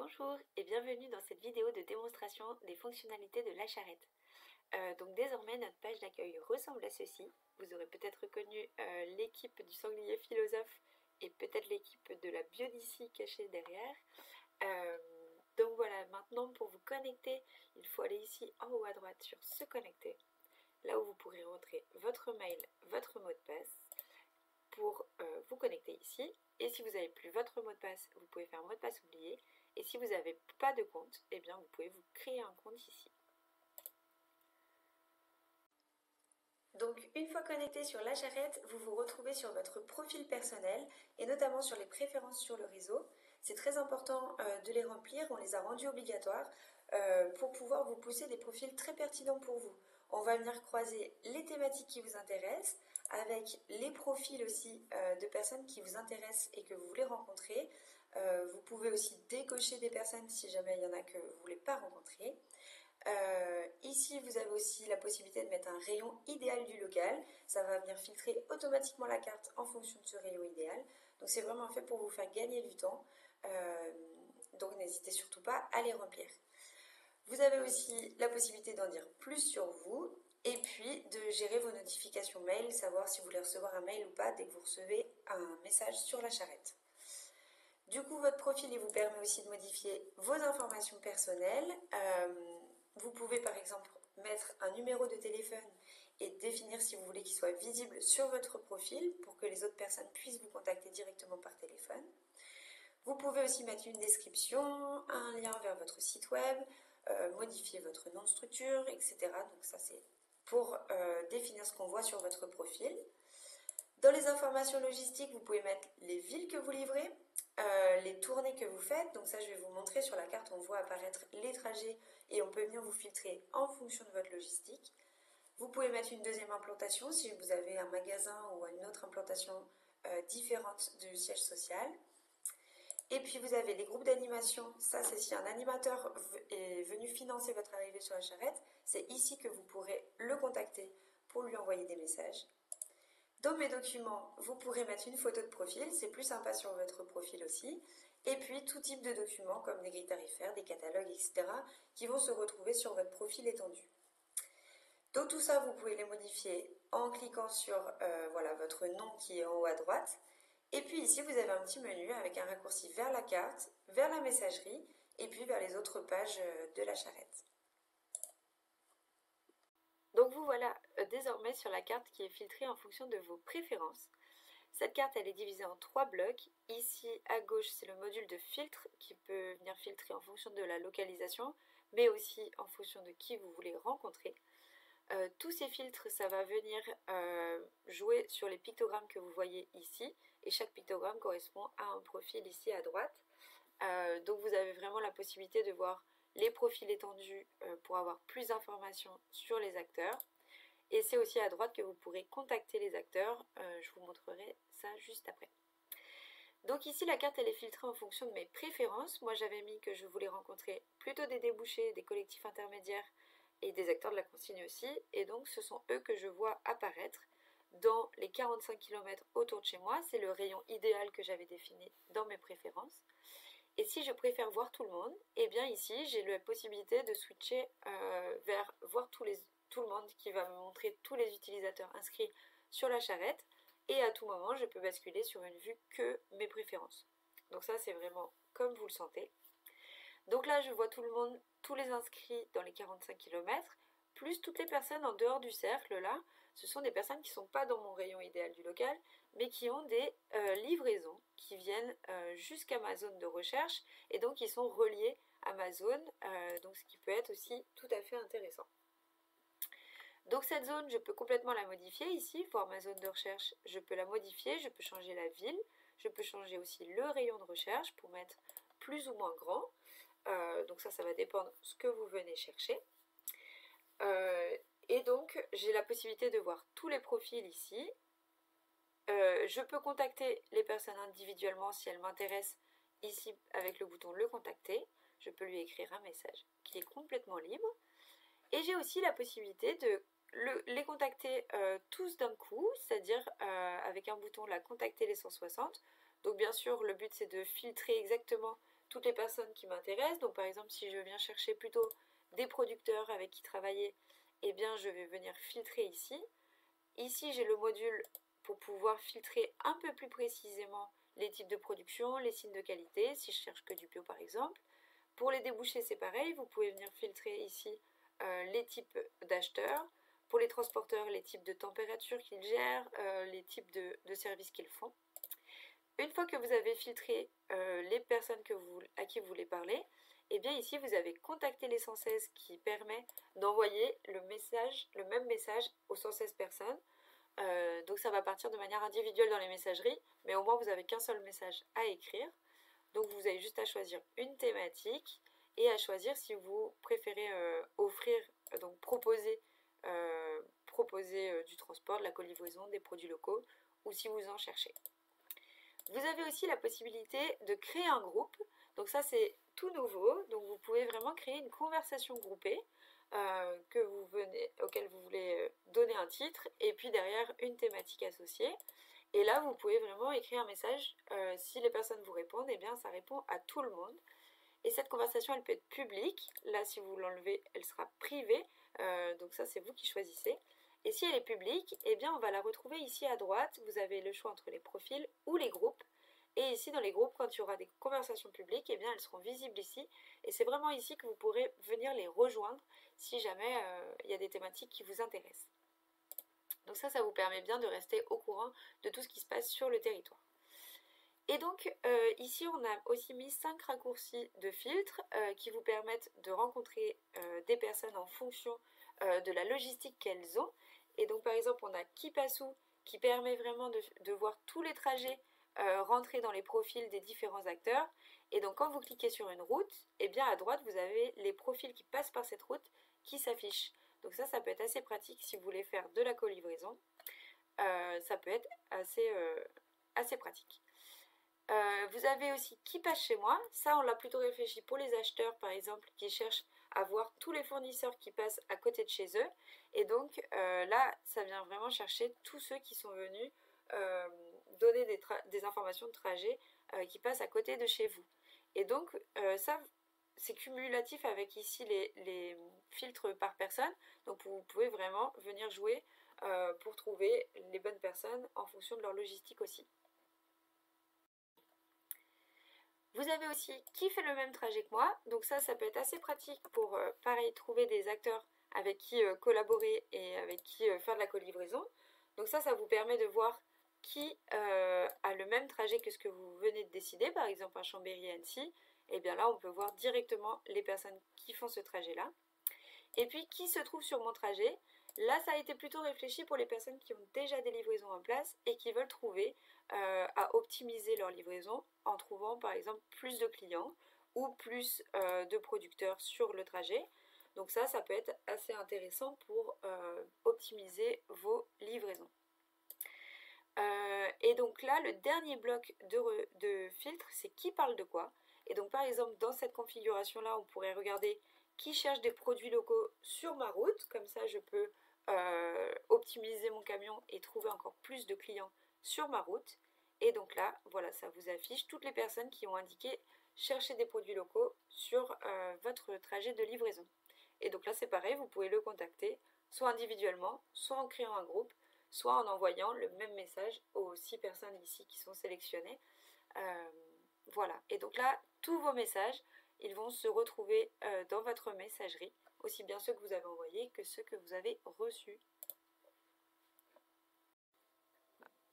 Bonjour et bienvenue dans cette vidéo de démonstration des fonctionnalités de la charrette. Donc désormais notre page d'accueil ressemble à ceci. Vous aurez peut-être reconnu l'équipe du sanglier philosophe et peut-être l'équipe de la biodicie cachée derrière. Donc voilà, maintenant pour vous connecter, il faut aller ici en haut à droite sur se connecter, là où vous pourrez rentrer votre mail, votre mot de passe pour vous connecter ici. Et si vous n'avez plus votre mot de passe, vous pouvez faire mot de passe oublié. Et si vous n'avez pas de compte, eh bien vous pouvez vous créer un compte ici. Donc une fois connecté sur la charrette, vous vous retrouvez sur votre profil personnel et notamment sur les préférences sur le réseau. C'est très important de les remplir, on les a rendus obligatoires pour pouvoir vous pousser des profils très pertinents pour vous. On va venir croiser les thématiques qui vous intéressent avec les profils aussi de personnes qui vous intéressent et que vous voulez rencontrer. Vous pouvez aussi décocher des personnes si jamais il y en a que vous ne voulez pas rencontrer. Ici, vous avez aussi la possibilité de mettre un rayon idéal du local. Ça va venir filtrer automatiquement la carte en fonction de ce rayon idéal. Donc, c'est vraiment fait pour vous faire gagner du temps. Donc, n'hésitez surtout pas à les remplir. Vous avez aussi la possibilité d'en dire plus sur vous et puis de gérer vos notifications mail, savoir si vous voulez recevoir un mail ou pas dès que vous recevez un message sur la charrette. Du coup, votre profil il vous permet aussi de modifier vos informations personnelles. Vous pouvez par exemple mettre un numéro de téléphone et définir si vous voulez qu'il soit visible sur votre profil pour que les autres personnes puissent vous contacter directement par téléphone. Vous pouvez aussi mettre une description, un lien vers votre site web, modifier votre nom de structure, etc. Donc ça c'est pour définir ce qu'on voit sur votre profil. Dans les informations logistiques, vous pouvez mettre les villes que vous livrez, les tournées que vous faites. Donc ça, je vais vous montrer sur la carte, on voit apparaître les trajets et on peut venir vous filtrer en fonction de votre logistique. Vous pouvez mettre une deuxième implantation si vous avez un magasin ou une autre implantation différente du siège social. Et puis vous avez les groupes d'animation. Ça, c'est si un animateur est venu financer votre arrivée sur la charrette. C'est ici que vous pourrez le contacter pour lui envoyer des messages. Dans mes documents, vous pourrez mettre une photo de profil, c'est plus sympa sur votre profil aussi. Et puis tout type de documents comme des grilles tarifaires, des catalogues, etc. qui vont se retrouver sur votre profil étendu. Donc tout ça, vous pouvez les modifier en cliquant sur voilà, votre nom qui est en haut à droite. Et puis ici, vous avez un petit menu avec un raccourci vers la carte, vers la messagerie et puis vers les autres pages de la charrette. Donc vous voilà désormais sur la carte qui est filtrée en fonction de vos préférences. Cette carte elle est divisée en 3 blocs. Ici à gauche c'est le module de filtre qui peut venir filtrer en fonction de la localisation mais aussi en fonction de qui vous voulez rencontrer. Tous ces filtres ça va venir jouer sur les pictogrammes que vous voyez ici et chaque pictogramme correspond à un profil ici à droite. Donc vous avez vraiment la possibilité de voir les profils étendus pour avoir plus d'informations sur les acteurs. Et c'est aussi à droite que vous pourrez contacter les acteurs. Je vous montrerai ça juste après. Donc ici, la carte elle est filtrée en fonction de mes préférences. Moi, j'avais mis que je voulais rencontrer plutôt des débouchés, des collectifs intermédiaires et des acteurs de la consigne aussi. Et donc, ce sont eux que je vois apparaître dans les 45 km autour de chez moi. C'est le rayon idéal que j'avais défini dans mes préférences. Et si je préfère voir tout le monde, eh bien ici, j'ai la possibilité de switcher vers voir tout le monde qui va me montrer tous les utilisateurs inscrits sur la charrette. Et à tout moment, je peux basculer sur une vue que mes préférences. Donc ça, c'est vraiment comme vous le sentez. Donc là, je vois tout le monde, tous les inscrits dans les 45 km, plus toutes les personnes en dehors du cercle, là, ce sont des personnes qui ne sont pas dans mon rayon idéal du local, mais qui ont des livraisons qui viennent jusqu'à ma zone de recherche, et donc qui sont reliées à ma zone, donc ce qui peut être aussi tout à fait intéressant. Donc cette zone, je peux complètement la modifier ici, voir ma zone de recherche, je peux la modifier, je peux changer la ville, je peux changer aussi le rayon de recherche pour mettre plus ou moins grand, donc ça va dépendre de ce que vous venez chercher. Et donc j'ai la possibilité de voir tous les profils ici. Je peux contacter les personnes individuellement si elles m'intéressent ici avec le bouton le contacter. Je peux lui écrire un message qui est complètement libre. Et j'ai aussi la possibilité de les contacter tous d'un coup, c'est-à-dire avec un bouton la contacter les 160. Donc bien sûr le but c'est de filtrer exactement toutes les personnes qui m'intéressent. Donc par exemple, si je viens chercher plutôt des producteurs avec qui travailler, eh bien je vais venir filtrer ici. Ici, j'ai le module pour pouvoir filtrer un peu plus précisément les types de production, les signes de qualité, si je cherche que du bio par exemple. Pour les débouchés, c'est pareil, vous pouvez venir filtrer ici les types d'acheteurs. Pour les transporteurs, les types de température qu'ils gèrent, les types de services qu'ils font. Une fois que vous avez filtré les personnes à qui vous voulez parler, et bien ici vous avez contacté les 116 qui permet d'envoyer le même message aux 116 personnes. Donc ça va partir de manière individuelle dans les messageries, mais au moins vous n'avez qu'un seul message à écrire. Donc vous avez juste à choisir une thématique et à choisir si vous préférez offrir, donc proposer du transport, de la colivraison, des produits locaux, ou si vous en cherchez. Vous avez aussi la possibilité de créer un groupe. Donc ça c'est tout nouveau. Donc vous pouvez vraiment créer une conversation groupée auquel vous voulez donner un titre et puis derrière une thématique associée. Et là vous pouvez vraiment écrire un message. Si les personnes vous répondent, eh bien ça répond à tout le monde. Et cette conversation elle peut être publique. Là si vous l'enlevez, elle sera privée. Donc ça c'est vous qui choisissez. Et si elle est publique, eh bien on va la retrouver ici à droite. Vous avez le choix entre les profils ou les groupes. Et ici dans les groupes, quand il y aura des conversations publiques, eh bien elles seront visibles ici. Et c'est vraiment ici que vous pourrez venir les rejoindre si jamais il y a des thématiques qui vous intéressent. Donc ça vous permet bien de rester au courant de tout ce qui se passe sur le territoire. Et donc ici on a aussi mis 5 raccourcis de filtres qui vous permettent de rencontrer des personnes en fonction de la logistique qu'elles ont. Et donc par exemple on a Keepasou qui permet vraiment de voir tous les trajets rentrer dans les profils des différents acteurs. Et donc quand vous cliquez sur une route, et bien à droite vous avez les profils qui passent par cette route qui s'affichent. Donc ça peut être assez pratique si vous voulez faire de la colivraison. Ça peut être assez pratique. Vous avez aussi qui passe chez moi. Ça on l'a plutôt réfléchi pour les acheteurs par exemple qui cherchent à voir tous les fournisseurs qui passent à côté de chez eux. Et donc là ça vient vraiment chercher tous ceux qui sont venus donner des informations de trajet qui passent à côté de chez vous. Et donc ça c'est cumulatif avec ici les filtres par personne. Donc vous pouvez vraiment venir jouer pour trouver les bonnes personnes en fonction de leur logistique aussi. Vous avez aussi qui fait le même trajet que moi. Donc ça peut être assez pratique pour pareil trouver des acteurs avec qui collaborer et avec qui faire de la colivraison. Donc ça vous permet de voir qui a le même trajet que ce que vous venez de décider, par exemple un Chambéry-Annecy. Et bien là on peut voir directement les personnes qui font ce trajet là. Et puis qui se trouve sur mon trajet. Là ça a été plutôt réfléchi pour les personnes qui ont déjà des livraisons en place et qui veulent trouver à optimiser leur livraison en trouvant par exemple plus de clients ou plus de producteurs sur le trajet. Donc ça peut être assez intéressant pour optimiser vos livraisons. Et donc là, le dernier bloc de filtre, c'est qui parle de quoi. Et donc par exemple, dans cette configuration-là, on pourrait regarder qui cherche des produits locaux sur ma route. Comme ça, je peux optimiser mon camion et trouver encore plus de clients sur ma route. Et donc là, voilà, ça vous affiche toutes les personnes qui ont indiqué chercher des produits locaux sur votre trajet de livraison. Et donc là, c'est pareil, vous pouvez le contacter, soit individuellement, soit en créant un groupe, soit en envoyant le même message aux 6 personnes ici qui sont sélectionnées. Voilà, et donc là, tous vos messages, ils vont se retrouver dans votre messagerie, aussi bien ceux que vous avez envoyés que ceux que vous avez reçus.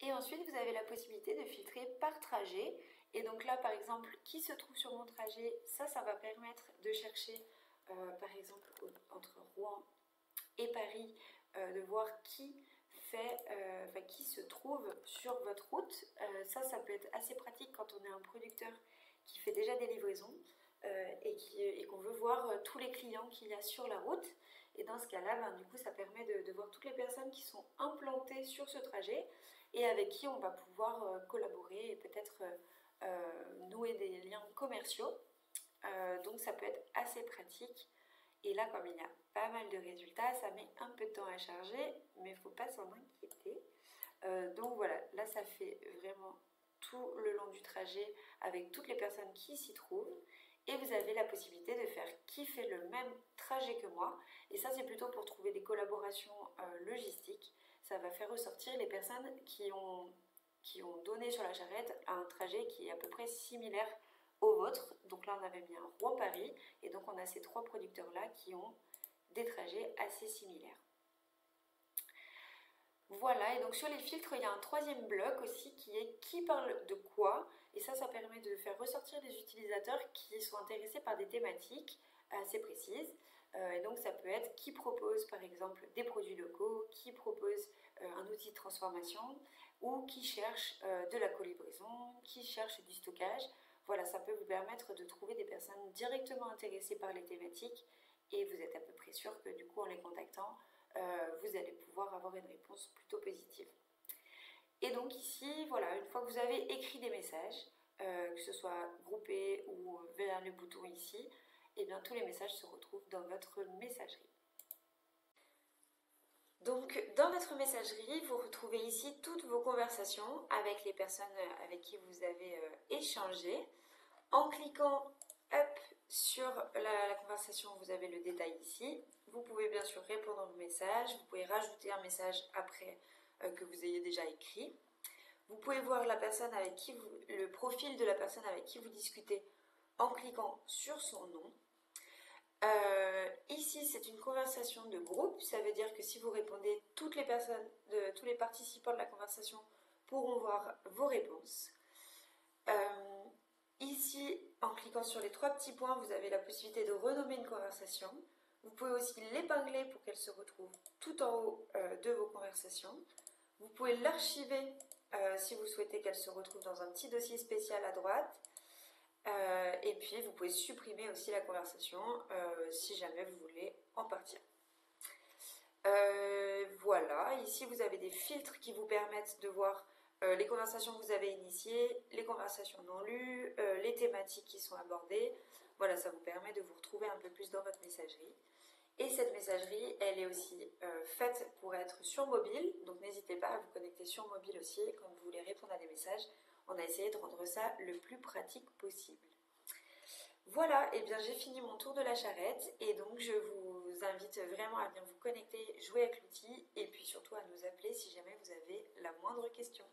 Et ensuite, vous avez la possibilité de filtrer par trajet. Et donc là, par exemple, qui se trouve sur mon trajet, ça va permettre de chercher, par exemple, entre Rouen et Paris, de voir qui se trouve sur votre route. Ça peut être assez pratique quand on est un producteur qui fait déjà des livraisons et qu'on veut voir tous les clients qu'il y a sur la route. Et dans ce cas-là, du coup, ça permet de voir toutes les personnes qui sont implantées sur ce trajet et avec qui on va pouvoir collaborer et peut-être nouer des liens commerciaux. Donc ça peut être assez pratique. Et là, comme il y a pas mal de résultats, ça met un peu de temps à charger, mais il ne faut pas s'en inquiéter. Donc voilà, là ça fait vraiment tout le long du trajet avec toutes les personnes qui s'y trouvent. Et vous avez la possibilité de faire qui fait le même trajet que moi. Et ça, c'est plutôt pour trouver des collaborations logistiques. Ça va faire ressortir les personnes qui ont donné sur la charrette un trajet qui est à peu près similaire au vôtre. Donc là, on avait mis un Rouen-Paris. Et donc, on a ces 3 producteurs-là qui ont des trajets assez similaires. Voilà, et donc sur les filtres, il y a un 3e bloc aussi qui est qui parle de quoi. Et ça permet de faire ressortir les utilisateurs qui sont intéressés par des thématiques assez précises. Et donc ça peut être qui propose par exemple des produits locaux, qui propose un outil de transformation ou qui cherche de la co-livraison, qui cherche du stockage. Voilà, ça peut vous permettre de trouver des personnes directement intéressées par les thématiques et vous êtes à peu près sûr que du coup en les contactant, vous allez pouvoir avoir une réponse plutôt positive. Et donc ici, voilà, une fois que vous avez écrit des messages, que ce soit groupé ou via le bouton ici, et bien tous les messages se retrouvent dans votre messagerie. Donc dans votre messagerie, vous retrouvez ici toutes vos conversations avec les personnes avec qui vous avez échangé. En cliquant up sur la conversation, vous avez le détail ici. Vous pouvez bien sûr répondre au message, vous pouvez rajouter un message après que vous ayez déjà écrit. Vous pouvez voir la personne avec qui le profil de la personne avec qui vous discutez en cliquant sur son nom. Ici, c'est une conversation de groupe. Ça veut dire que si vous répondez, toutes les personnes, tous les participants de la conversation pourront voir vos réponses. Ici, en cliquant sur les 3 petits points, vous avez la possibilité de renommer une conversation. Vous pouvez aussi l'épingler pour qu'elle se retrouve tout en haut de vos conversations. Vous pouvez l'archiver si vous souhaitez qu'elle se retrouve dans un petit dossier spécial à droite. Et puis, vous pouvez supprimer aussi la conversation si jamais vous voulez en partir. Voilà, ici vous avez des filtres qui vous permettent de voir les conversations que vous avez initiées, les conversations non lues, les thématiques qui sont abordées. Voilà, ça vous permet de vous retrouver un peu plus dans votre messagerie. Et cette messagerie, elle est aussi faite pour être sur mobile, donc n'hésitez pas à vous connecter sur mobile aussi quand vous voulez répondre à des messages. On a essayé de rendre ça le plus pratique possible. Voilà, et bien j'ai fini mon tour de la charrette et donc je vous invite vraiment à bien vous connecter, jouer avec l'outil et puis surtout à nous appeler si jamais vous avez la moindre question.